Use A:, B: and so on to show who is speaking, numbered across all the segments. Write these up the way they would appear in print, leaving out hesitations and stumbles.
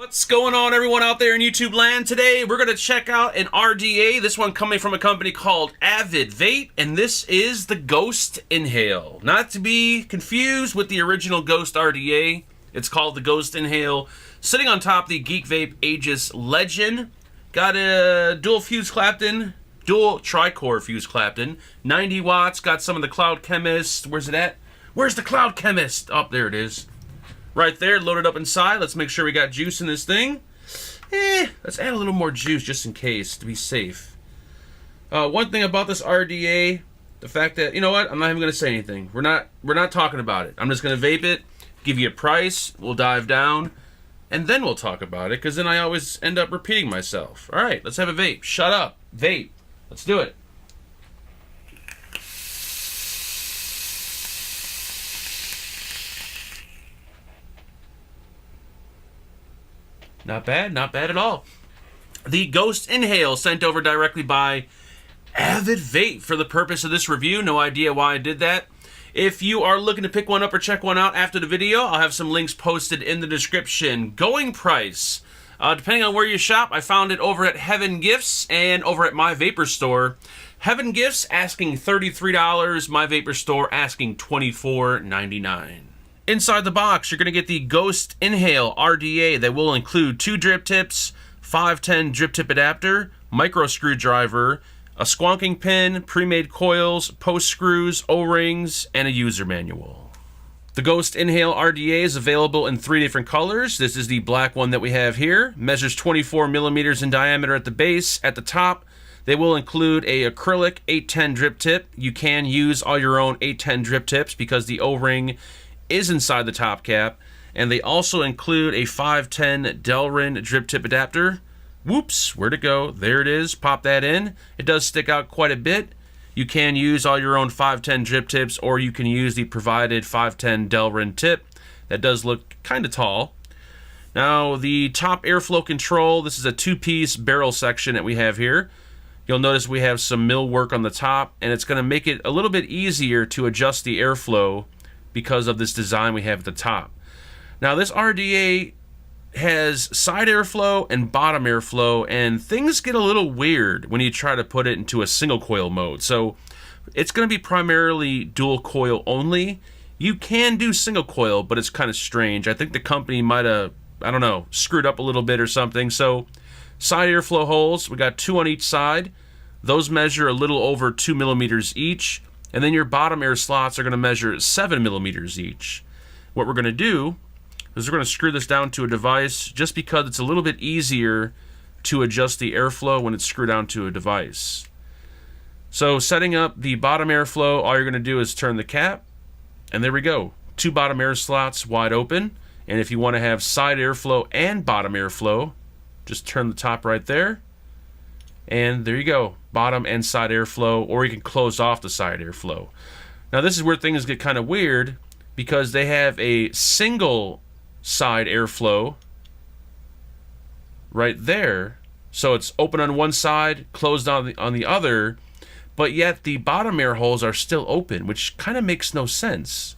A: What's going on, everyone out there in YouTube land? Today we're going to check out an RDA, this one coming from a company called AvidVape, and this is the Ghost Inhale. Not to be confused with the original Ghost RDA, it's called the Ghost Inhale. Sitting on top the Geek Vape Aegis Legend. Got a dual fused Clapton, dual Tri-Core Fused Clapton, 90 watts, got some of the Cloud Chemist. Where's it at? Where's the Cloud Chemist? Oh, there it is. Right there, loaded up inside. Let's make sure we got juice in this thing. Let's add a little more juice just in case, to be safe. One thing about this RDA, the fact that, you know what, I'm not even going to say anything. We're not talking about it. I'm just going to vape it, give you a price, we'll dive down, and then we'll talk about it, because then I always end up repeating myself. All right, let's have a vape. Shut up. Vape. Let's do it. Not bad, not bad at all. The Ghost Inhale sent over directly by AvidVape for the purpose of this review. No idea why I did that. If you are looking to pick one up or check one out after the video, I'll have some links posted in the description. Going price, depending on where you shop, I found it over at Heaven Gifts and over at My Vapor Store. Heaven Gifts asking $33, My Vapor Store asking $24.99. Inside the box, you're going to get the Ghost Inhale RDA that will include 2 drip tips, 510 drip tip adapter, micro screwdriver, a squonking pin, pre-made coils, post screws, O-rings, and a user manual. The Ghost Inhale RDA is available in 3 different colors. This is the black one that we have here. Measures 24 millimeters in diameter at the base. At the top, they will include a acrylic 810 drip tip. You can use all your own 810 drip tips because the O-ring is inside the top cap, and they also include a 510 Delrin drip tip adapter. Whoops, where'd it go? There it is. Pop that in. It does stick out quite a bit. You can use all your own 510 drip tips, or you can use the provided 510 Delrin tip. That does look kind of tall. Now, the top airflow control, this is a 2-piece barrel section that we have here. You'll notice we have some mill work on the top, and it's going to make it a little bit easier to adjust the airflow because of this design we have at the top. Now, this RDA has side airflow and bottom airflow, and things get a little weird when you try to put it into a single coil mode. So it's going to be primarily dual coil only. You can do single coil, but it's kind of strange. I think the company might have, I don't know, screwed up a little bit or something. So side airflow holes, we got 2 on each side. Those measure a little over 2 millimeters each. And then your bottom air slots are going to measure 7 millimeters each. What we're going to do is we're going to screw this down to a device just because it's a little bit easier to adjust the airflow when it's screwed down to a device. So setting up the bottom airflow, all you're going to do is turn the cap, and there we go. 2 bottom air slots wide open. And if you want to have side airflow and bottom airflow, just turn the top right there. And there you go, bottom and side airflow, or you can close off the side airflow. Now this is where things get kind of weird because they have a single side airflow right there. So it's open on one side, closed on the other, but yet the bottom air holes are still open, which kind of makes no sense.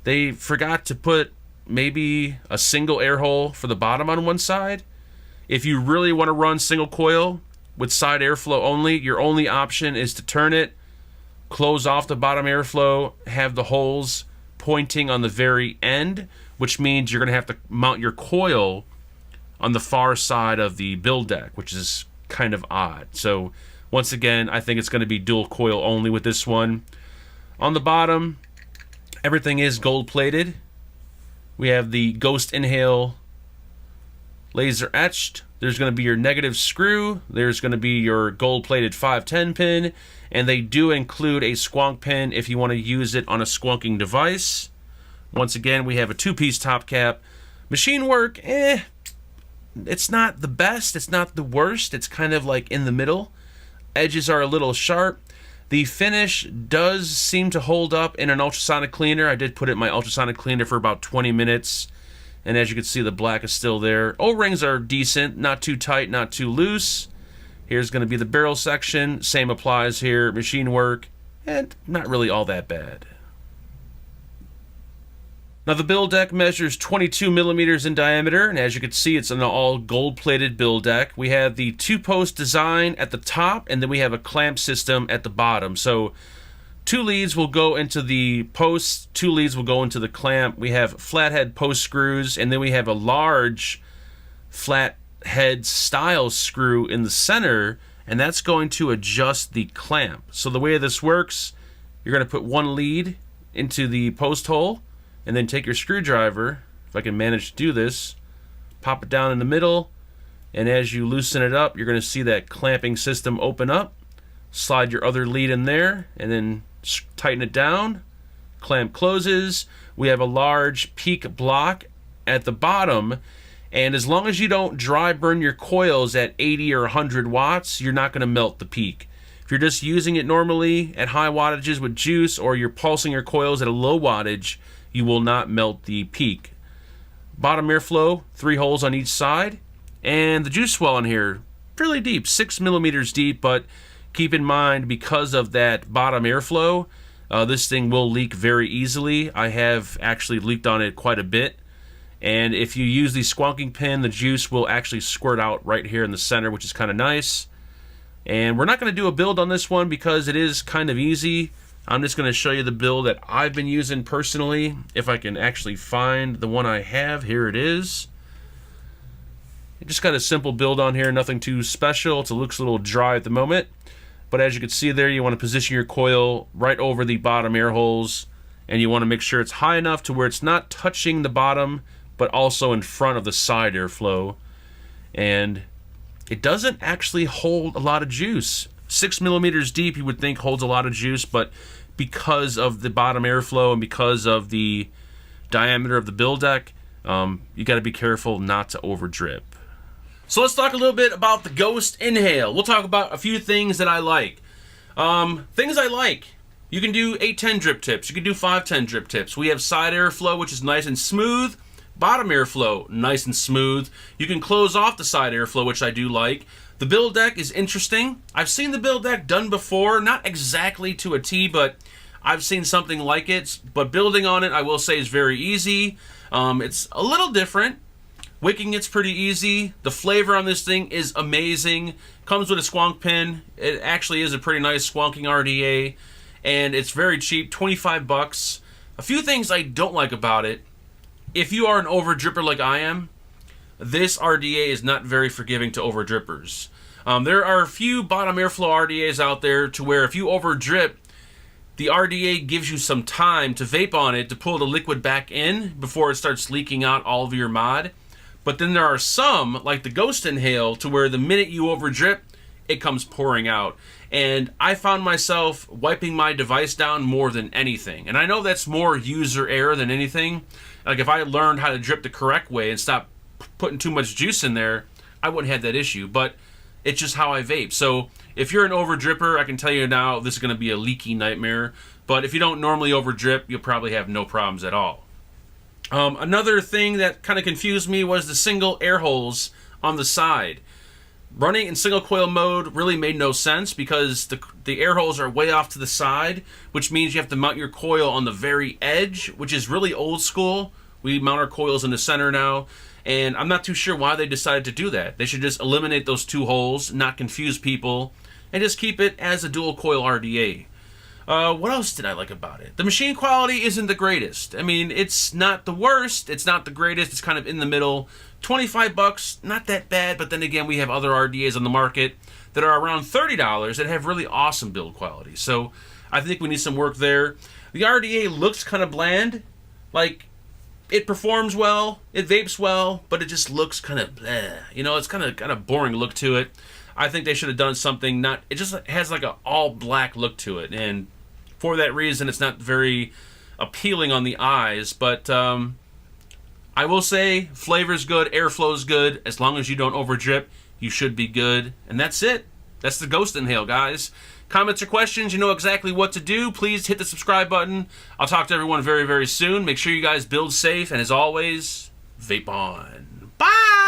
A: They forgot to put maybe a single air hole for the bottom on one side. If you really want to run single coil with side airflow only, your only option is to turn it, close off the bottom airflow, have the holes pointing on the very end, which means you're going to have to mount your coil on the far side of the build deck, which is kind of odd. So once again, I think it's going to be dual coil only with this one. On the bottom, everything is gold plated. We have the Ghost Inhale laser etched. There's going to be your negative screw. There's going to be your gold-plated 510 pin. And they do include a squonk pin if you want to use it on a squonking device. Once again, we have a 2-piece top cap. Machine work, it's not the best. It's not the worst. It's kind of like in the middle. Edges are a little sharp. The finish does seem to hold up in an ultrasonic cleaner. I did put it in my ultrasonic cleaner for about 20 minutes. And as you can see, the black is still there. O-rings are decent, not too tight, not too loose. Here's going to be the barrel section. Same applies here. Machine work, and not really all that bad. Now the build deck measures 22 millimeters in diameter, and as you can see, it's an all gold-plated build deck. We have the two-post design at the top, and then we have a clamp system at the bottom. So 2 leads will go into the posts, 2 leads will go into the clamp. We have flathead post screws, and then we have a large flathead style screw in the center, and that's going to adjust the clamp. So the way this works, you're going to put 1 lead into the post hole, and then take your screwdriver, if I can manage to do this, pop it down in the middle, and as you loosen it up, you're going to see that clamping system open up. Slide your other lead in there, and then tighten it down. Clamp closes. We have a large peak block at the bottom, and as long as you don't dry burn your coils at 80 or 100 watts, you're not going to melt the peak. If you're just using it normally at high wattages with juice, or you're pulsing your coils at a low wattage, you will not melt the peak. Bottom airflow, 3 holes on each side, and the juice well in here, fairly deep, 6 millimeters deep, but keep in mind, because of that bottom airflow, this thing will leak very easily. I have actually leaked on it quite a bit, and if you use the squonking pin, the juice will actually squirt out right here in the center, which is kind of nice. And we're not going to do a build on this one because it is kind of easy. I'm just going to show you the build that I've been using personally. If I can actually find the one I have, here it is. Just got a simple build on here, nothing too special. It looks a little dry at the moment. But as you can see there, you want to position your coil right over the bottom air holes. And you want to make sure it's high enough to where it's not touching the bottom, but also in front of the side airflow. And it doesn't actually hold a lot of juice. 6 millimeters deep, you would think holds a lot of juice, but because of the bottom airflow and because of the diameter of the build deck, you got to be careful not to over drip. So let's talk a little bit about the Ghost Inhale. We'll talk about a few things that I like. Things I like. You can do 810 drip tips. You can do 510 drip tips. We have side airflow, which is nice and smooth. Bottom airflow, nice and smooth. You can close off the side airflow, which I do like. The build deck is interesting. I've seen the build deck done before, not exactly to a T, but I've seen something like it. But building on it, I will say, is very easy. It's a little different. Wicking it's pretty easy. The flavor on this thing is amazing. Comes with a squonk pin. It actually is a pretty nice squonking RDA, and it's very cheap, 25 bucks. A few things I don't like about it. If you are an over dripper like I am, this RDA is not very forgiving to over drippers. There are a few bottom airflow RDAs out there to where if you over drip, the RDA gives you some time to vape on it to pull the liquid back in before it starts leaking out all of your mod. But then there are some, like the Ghost Inhale, to where the minute you over drip, it comes pouring out. And I found myself wiping my device down more than anything. And I know that's more user error than anything. Like if I learned how to drip the correct way and stop putting too much juice in there, I wouldn't have that issue. But it's just how I vape. So if you're an over dripper, I can tell you now this is going to be a leaky nightmare. But if you don't normally over drip, you'll probably have no problems at all. Another thing that kind of confused me was the single air holes on the side. Running in single coil mode really made no sense because the air holes are way off to the side, which means you have to mount your coil on the very edge, which is really old school. We mount our coils in the center now, and I'm not too sure why they decided to do that. They should just eliminate those 2 holes, not confuse people, and just keep it as a dual coil RDA. What else did I like about it? The machine quality isn't the greatest. I mean, it's not the worst, it's not the greatest, it's kind of in the middle. 25 bucks, not that bad, but then again, we have other RDAs on the market that are around $30 that have really awesome build quality. So I think we need some work there. The RDA looks kind of bland. Like, it performs well, it vapes well, but it just looks kind of bleh. You know, it's kind of boring look to it. I think they should have done something not, it just has like a all black look to it, and for that reason, it's not very appealing on the eyes, but I will say flavor's good, airflow's good. As long as you don't over drip, you should be good. And that's it. That's the Ghost Inhale, guys. Comments or questions, you know exactly what to do. Please hit the subscribe button. I'll talk to everyone very, very soon. Make sure you guys build safe, and as always, vape on. Bye!